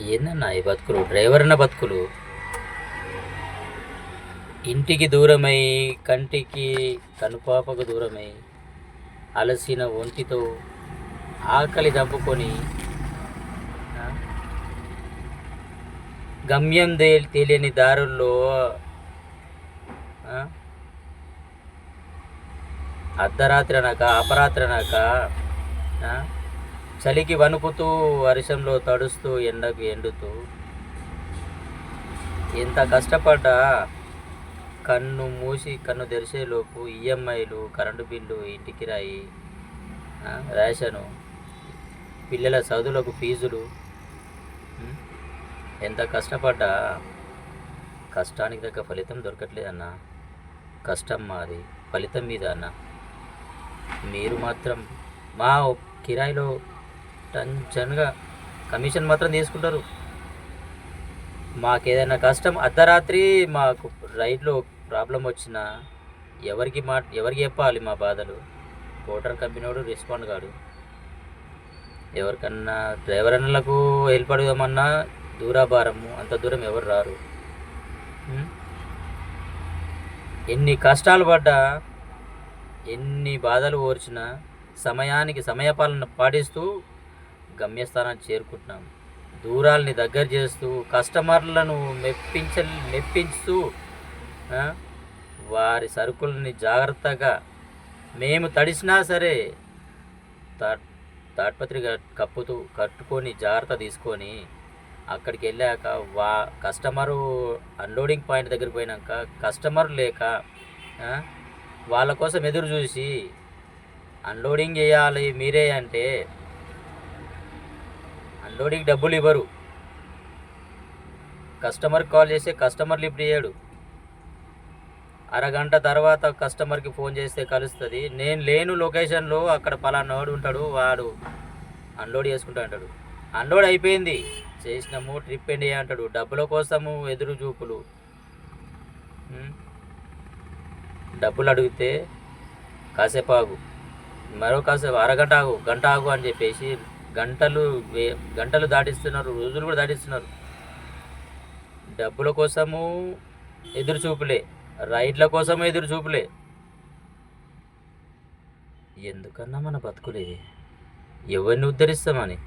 ఏందన్నా ఈ బతుకులు, డ్రైవర్ అన్న బతుకులు. ఇంటికి దూరమై, కంటికి కనుపాపకు దూరమై, అలసిన ఒంటితో ఆకలి చంపుకొని ఆ, గమ్యం తెలియని దారుల్లో ఆ, అర్ధరాత్రి అనక అపరాత్రి అనక ఆ, చలికి వణుకుతూ, వర్షంలో తడుస్తూ, ఎండకు ఎండుతూ ఎంత కష్టపడ్డా కన్ను మూసి కన్ను తెరిచేలోపు ఈఎంఐలు, కరెంటు బిల్లు, ఇంటి కిరాయి, రేషను, పిల్లల చదువులకు ఫీజులు. ఉం? ఎంత కష్టపడ్డా కష్టానికి తగ్గ ఫలితం దొరకట్లేదన్నా. కష్టం మాది, ఫలితం మీద అన్న. మీరు మాత్రం మా కిరాయిలో టెన్షన్గా కమిషన్ మాత్రం తీసుకుంటారు. మాకేదైనా కష్టం అర్ధరాత్రి మాకు రైడ్లో ప్రాబ్లం వచ్చినా ఎవరికి చెప్పాలి మా బాధలు? మోటార్ కంపెనీ వాడు రెస్పాండ్ కాడు. ఎవరికన్నా డ్రైవర్ అన్నలకు హెల్ప్ అడుగుదామన్నా దూరాభారము, అంత దూరం ఎవరు రారు. ఎన్ని కష్టాలు పడ్డా, ఎన్ని బాధలు ఓర్చినా సమయానికి సమయపాలన పాటిస్తూ గమ్యస్థానాన్ని చేరుకుంటున్నాం. దూరాల్ని దగ్గర చేస్తూ, కస్టమర్లను మెప్పించుతూ వారి సరుకుల్ని జాగ్రత్తగా మేము తడిసినా సరే తాడ్పత్రి కట్టుకొని జాగ్రత్త తీసుకొని అక్కడికి వెళ్ళాక కస్టమరు అన్లోడింగ్ పాయింట్ దగ్గరికి పోయినాక కస్టమర్ లేక వాళ్ళ కోసం ఎదురు చూసి అన్లోడింగ్ చేయాలి మీరే అంటే అన్లోడింగ్ డబ్బులు ఇవ్వరు. కస్టమర్కి కాల్ చేస్తే కస్టమర్ లిఫ్ట్ చేయడు. అరగంట తర్వాత కస్టమర్కి ఫోన్ చేస్తే కలుస్తుంది. నేను లేను లొకేషన్లో, అక్కడ పలానాడు ఉంటాడు, వాడు అన్లోడ్ చేసుకుంటా అంటాడు. అన్లోడ్ అయిపోయింది, చేసినాము, ట్రిప్ ఎండ్ అంటాడు. డబ్బుల కోసము ఎదురు చూపులు. డబ్బులు అడిగితే కాసేపు ఆగు, మరో కాసేపు అరగంట ఆగు, గంట ఆగు అని చెప్పేసి గంటలు దాటిస్తున్నారు, రోజులు కూడా దాటిస్తున్నారు. డబ్బుల కోసము ఎదురు చూపులే, రైడ్ల కోసం ఎదురు చూపులే. ఎందుకన్నా మన బతుకులేది? ఎవరిని ఉద్ధరిస్తామని?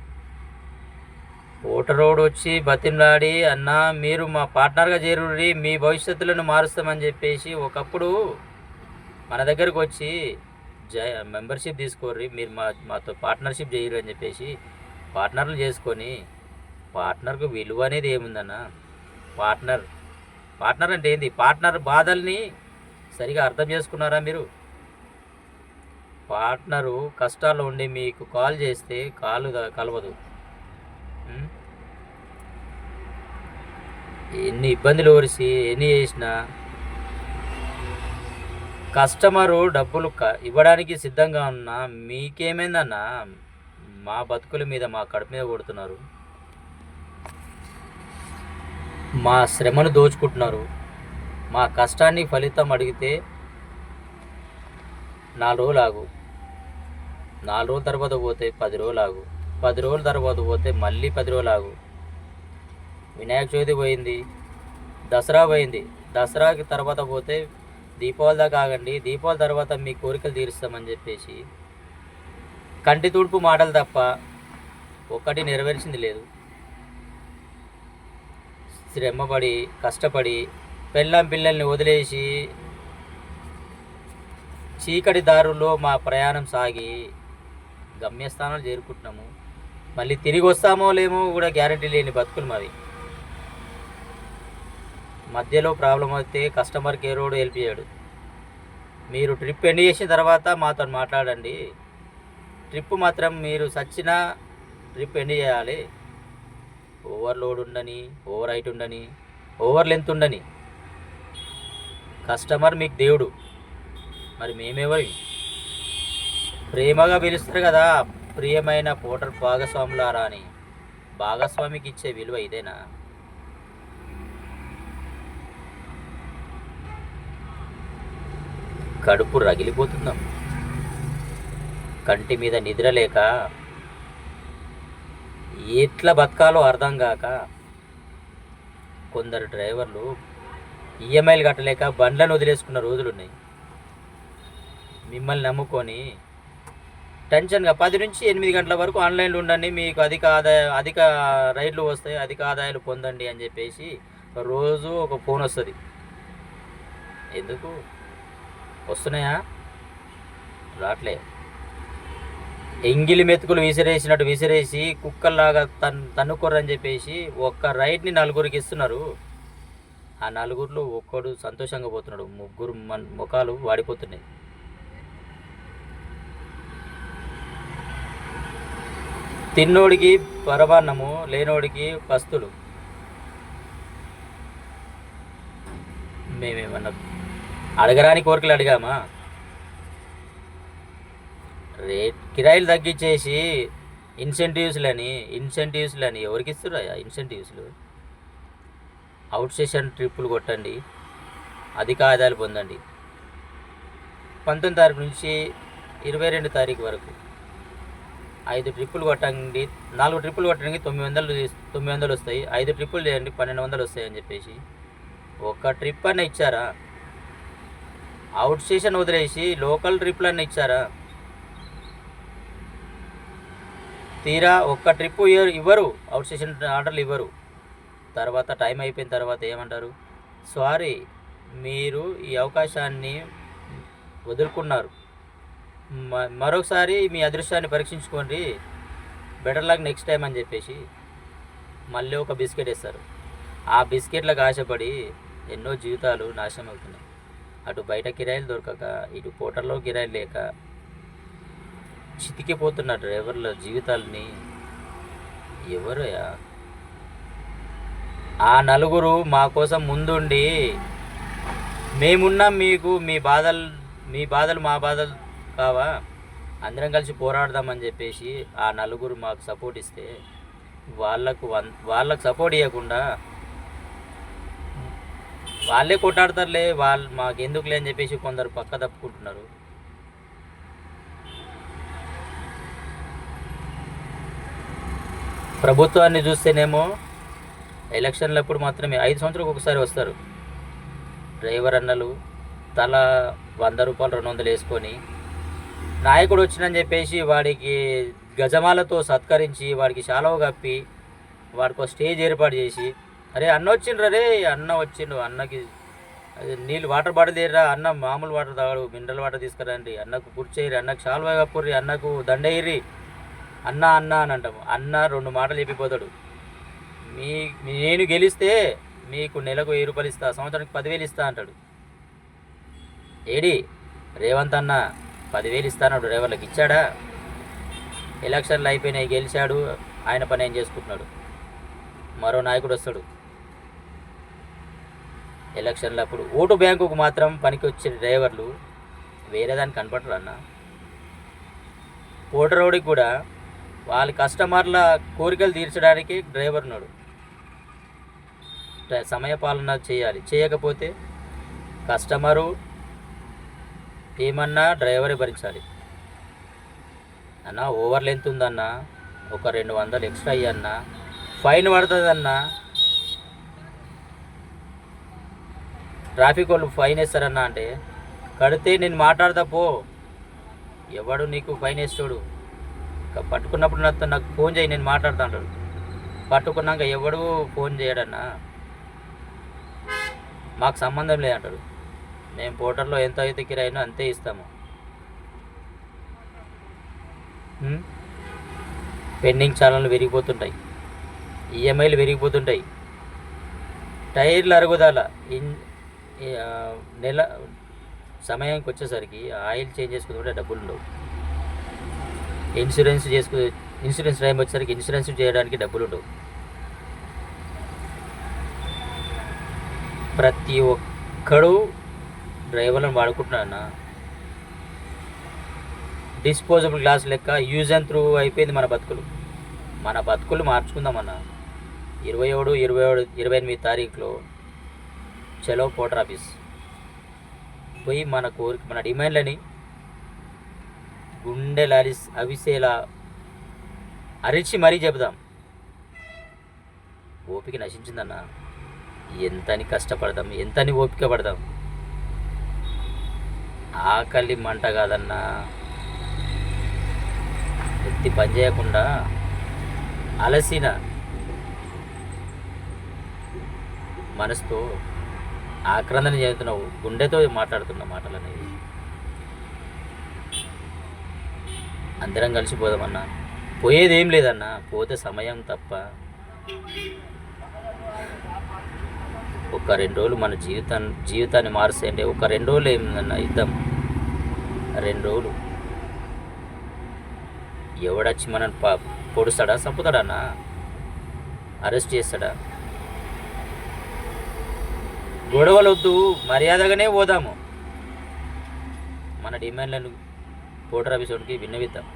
ఓటరోడు వచ్చి బతిమలాడి, అన్నా మీరు మా పార్ట్నర్గా చేరుర్రి, మీ భవిష్యత్తులను మారుస్తామని చెప్పేసి ఒకప్పుడు మన దగ్గరకు వచ్చి మెంబర్షిప్ తీసుకోర్రి, మీరు మాతో పార్ట్నర్షిప్ చేయరు అని చెప్పేసి పార్ట్నర్లు చేసుకొని, పార్ట్నర్కు విలువ అనేది ఏముందన్న? పార్ట్నర్ అంటే ఏంది? పార్ట్నర్ బాధల్ని సరిగా అర్థం చేసుకున్నారా మీరు? పార్ట్నరు కష్టాల్లో ఉండి మీకు కాల్ చేస్తే కాలు కలవదు. ఎన్ని ఇబ్బందులు ఓరిసి ఎన్ని చేసినా కస్టమరు డబ్బులు ఇవ్వడానికి సిద్ధంగా ఉన్నా మీకేమైందన్నా? మా బతుకుల మీద, మా కడుపు మీద కొడుతున్నారు, మా శ్రమను దోచుకుంటున్నారు. మా కష్టాన్ని ఫలితం అడిగితే 4 రోజులు ఆగు, 4 రోజుల తర్వాత పోతే 10 రోజులు ఆగు, 10 రోజుల తర్వాత పోతే మళ్ళీ 10 రోజులు ఆగు. వినాయక చవితి పోయింది, దసరా పోయింది, దసరాకి తర్వాత పోతే దీపావళి దాకా ఆగండి, దీపావళి తర్వాత మీ కోరికలు తీరుస్తామని చెప్పేసి కంటి తుడుపు మాటలు తప్ప ఒక్కటి నెరవేర్చింది లేదు. శ్రమపడి కష్టపడి పిల్లల్ని వదిలేసి చీకటి దారుల్లో మా ప్రయాణం సాగి గమ్యస్థానాలు చేరుకుంటున్నాము. మళ్ళీ తిరిగి వస్తామో లేమో కూడా గ్యారంటీ లేని బతుకులు మావి. మధ్యలో ప్రాబ్లం అయితే కస్టమర్ కేర్ రోడ్ హెల్ప్ చేయడు. మీరు ట్రిప్ ఎండ్ చేసిన తర్వాత మాతో మాట్లాడండి. ట్రిప్ మాత్రం మీరు సచ్చినా ట్రిప్ ఎండ్ చేయాలి. ఓవర్లోడ్ ఉండని, ఓవర్ హైట్ ఉండని, ఓవర్ లెంత్ ఉండని. కస్టమర్ మీకు దేవుడు, మరి మేమెవరి? ప్రేమగా పిలుస్తారు కదా, ప్రియమైన పోటర్ భాగస్వాములారా అని. భాగస్వామికి ఇచ్చే విలువ ఇదేనా? కడుపు రగిలిపోతున్నాం, కంటి మీద నిద్ర లేక ఎట్లా బతకాలో అర్థం కాక కొందరు డ్రైవర్లు ఈఎంఐలు కట్టలేక బండ్లను వదిలేసుకున్న రోజులు ఉన్నాయి. మిమ్మల్ని నమ్ముకొని టెన్షన్గా 10 నుంచి 8 గంటల వరకు ఆన్లైన్లో ఉండండి, మీకు అధిక రైడ్లు వస్తాయి, అధిక ఆదాయాలు పొందండి అని చెప్పేసి రోజు ఒక ఫోన్ వస్తుంది. ఎందుకు వస్తున్నాయా? రాట్లే. ఎంగిలి మెతుకులు విసిరేసినట్టు విసిరేసి కుక్కల్లాగా తన్నుకోరని చెప్పేసి ఒక్క రైడ్ని 4గురికి ఇస్తున్నారు. ఆ 4గురిలో ఒక్కడు సంతోషంగా పోతున్నాడు, 3 ముఖాలు వాడిపోతున్నాయి. తిన్నోడికి పరమాన్నము, లేనోడికి పస్తులు. మేమేమన్నా అడగరాని కోరికలు అడిగామా? కిరాయిలు తగ్గించేసి ఇన్సెంటివ్స్లని ఎవరికి ఇస్తున్నారా? ఇన్సెంటివ్స్లు అవుట్ స్టేషన్ ట్రిప్పులు కొట్టండి, అధిక ఆదాయాలు పొందండి. 19 తారీఖు నుంచి 22 తారీఖు వరకు 5 ట్రిప్పులు కొట్టండి, 4 ట్రిప్పులు కొట్టడానికి 900 వస్తాయి, 5 ట్రిప్పులు చేయండి 1200 వస్తాయి అని చెప్పేసి ఒక ట్రిప్ అన్న ఇచ్చారా? అవుట్ స్టేషన్ వదిలేసి లోకల్ ట్రిప్పులు అన్న ఇచ్చారా? తీరా ఒక్క ట్రిప్పు ఇవ్వరు, అవుట్ స్టేషన్ ఆర్డర్లు ఇవ్వరు. తర్వాత టైం అయిపోయిన తర్వాత ఏమంటారు? సారీ, మీరు ఈ అవకాశాన్ని వదులుకున్నారు, మరొకసారి మీ అదృష్టాన్ని పరీక్షించుకోండి, బెటర్ లక్ నెక్స్ట్ టైం అని చెప్పేసి మళ్ళీ ఒక బిస్కెట్ ఇస్తారు. ఆ బిస్కెట్లకు ఆశపడి ఎన్నో జీవితాలు నాశనం అవుతున్నాయి. అటు బయట కిరాయిలు దొరకక, ఇటు పోటర్లో కిరాయిలు లేక చితికిపోతున్న డ్రైవర్ల జీవితాలని ఎవరయ్యా? ఆ 4గురు మా కోసం ముందుండి మేమున్నాం, మీకు మీ బాధలు మా బాధలు కావా, అందరం కలిసి పోరాడదామని చెప్పేసి ఆ 4గురు మాకు సపోర్ట్ ఇస్తే వాళ్ళకు సపోర్ట్ ఇవ్వకుండా వాళ్ళే కొట్టాడతారులే, మాకు ఎందుకులే అని చెప్పేసి కొందరు పక్క తప్పుకుంటున్నారు. ప్రభుత్వాన్ని చూస్తేనేమో ఎలక్షన్లప్పుడు మాత్రమే 5 సంవత్సరాలకు ఒకసారి వస్తారు డ్రైవర్ అన్నలు, తల 100 రూపాయలు 200 వేసుకొని నాయకుడు వచ్చినని చెప్పేసి వాడికి గజమాలతో సత్కరించి వాడికి శాలువ కప్పి వాడికి ఒక స్టేజ్ ఏర్పాటు చేసి, అరే అన్న వచ్చిండ్రు, అరే అన్న వచ్చిండు, అన్నకి నీళ్ళు వాటర్ బాటిల్ తీయరా, అన్న మామూలు వాటర్ తాగడు, మినరల్ వాటర్ తీసుకురండి, అన్నకు కూర్చేయరి, అన్నకు శాలువ కప్పుర్రి, అన్నకు దండయ్యిర్రి, అన్న అన్న అని అంటాము. అన్న 2 మాటలు చెప్పిపోతాడు. నేను గెలిస్తే మీకు నెలకు 1000 రూపాయలు ఇస్తా, సంవత్సరానికి 10,000 ఇస్తా అంటాడు. ఏడి రేవంత్ అన్న 10,000 ఇస్తాడు డ్రైవర్లకు, ఇచ్చాడా? ఎలక్షన్లు అయిపోయినాయి, గెలిచాడు, ఆయన పని ఏం చేసుకుంటున్నాడు. మరో నాయకుడు వస్తాడు ఎలక్షన్లు అప్పుడు, ఓటు బ్యాంకుకు మాత్రం పనికి వచ్చే డ్రైవర్లు వేరే దానికి కనపడరు అన్న. ఓటరోడికి కూడా వాళ్ళ కస్టమర్ల కోరికలు తీర్చడానికి డ్రైవర్ ఉన్నాడు. సమయపాలన చేయాలి, చేయకపోతే కస్టమరు ఏమన్నా డ్రైవరే భరించాలి. అన్న ఓవర్ లెంత్ ఉందన్న, ఒక 200 ఎక్స్ట్రా అయ్యన్న, ఫైన్ పడుతుందన్న, ట్రాఫిక్ వాళ్ళు ఫైన్ వేస్తారన్నా అంటే కడితే నేను మాట్లాడతా పో, ఎవడు నీకు ఫైన్ వేస్తాడు? పట్టుకున్నప్పుడు నాకు ఫోన్ చేయి, నేను మాట్లాడుతా అంటాడు. పట్టుకున్నాక ఎవడు ఫోన్ చేయడన్నా, మాకు సంబంధం లేదంటాడు. మేము పోర్టర్లో ఎంత అయితే కిరాయినో అంతే ఇస్తాము. పెండింగ్ ఛానళ్ళు విరిగిపోతుంటాయి, ఈఎంఐలు విరిగిపోతుంటాయి, టైర్లు అరుగుదల, నెల సమయానికి వచ్చేసరికి ఆయిల్ చేంజ్ చేసుకుంటుంటే డబ్బులు ఉండవు, ఇన్సూరెన్స్ టైం వచ్చేసరికి ఇన్సూరెన్స్ చేయడానికి డబ్బులు ఉండవు. ప్రతి ఒక్కడు డ్రైవర్లను వాడుకుంటున్నా. డిస్పోజబుల్ గ్లాస్ లెక్క యూజ్ అండ్ త్రూ అయిపోయింది మన బతుకులు మార్చుకుందామన్నా. 27, 28 తారీఖులో చలో పోటర్ ఆఫీస్ పోయి మన డిమాండ్లని గుండె అవిసేలా అరిచి మరీ చెబుదాం. ఓపిక నశించిందన్న. ఎంతని కష్టపడదాం, ఎంతని ఓపిక పడదాం. ఆకలి మంట కాదన్నా, ఎత్తి పని చేయకుండా అలసిన మనసుతో ఆక్రందన చేస్తున్నావు, గుండెతో మాట్లాడుతున్న మాటలు అనేవి. అందరం కలిసిపోదామన్నా. పోయేది ఏం లేదన్నా, పోతే సమయం తప్ప. ఒక 2 రోజులు మన జీవితాన్ని మారుస్తాయంటే ఒక 2 రోజులు ఏమిందన్నా యుద్ధం. 2 రోజులు ఎవడొచ్చి మనం పొడుస్తాడా, చంపుతాడన్నా, అరెస్ట్ చేస్తాడా? గొడవలొద్దు, మర్యాదగానే పోదాము. మన డిమాండ్లను కోర్టు ఆఫీసుకి విన్నవిద్దాం.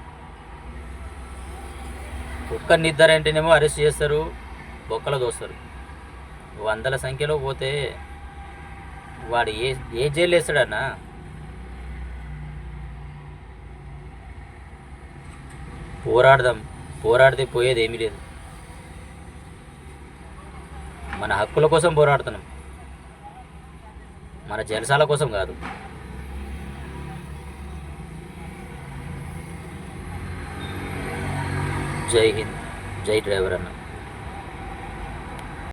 ఒక్కరిని ఇద్దరంటేనేమో అరెస్ట్ చేస్తారు, బొక్కలు దోస్తారు. వందల సంఖ్యలో పోతే వాడు ఏ జైలు వేస్తాడన్నా? పోరాడదాం, పోరాడితే పోయేది ఏమీ లేదు. మన హక్కుల కోసం పోరాడుతున్నాం, మన జలసాల కోసం కాదు. జై హింద్, జై డ్రైవర్ అన్న.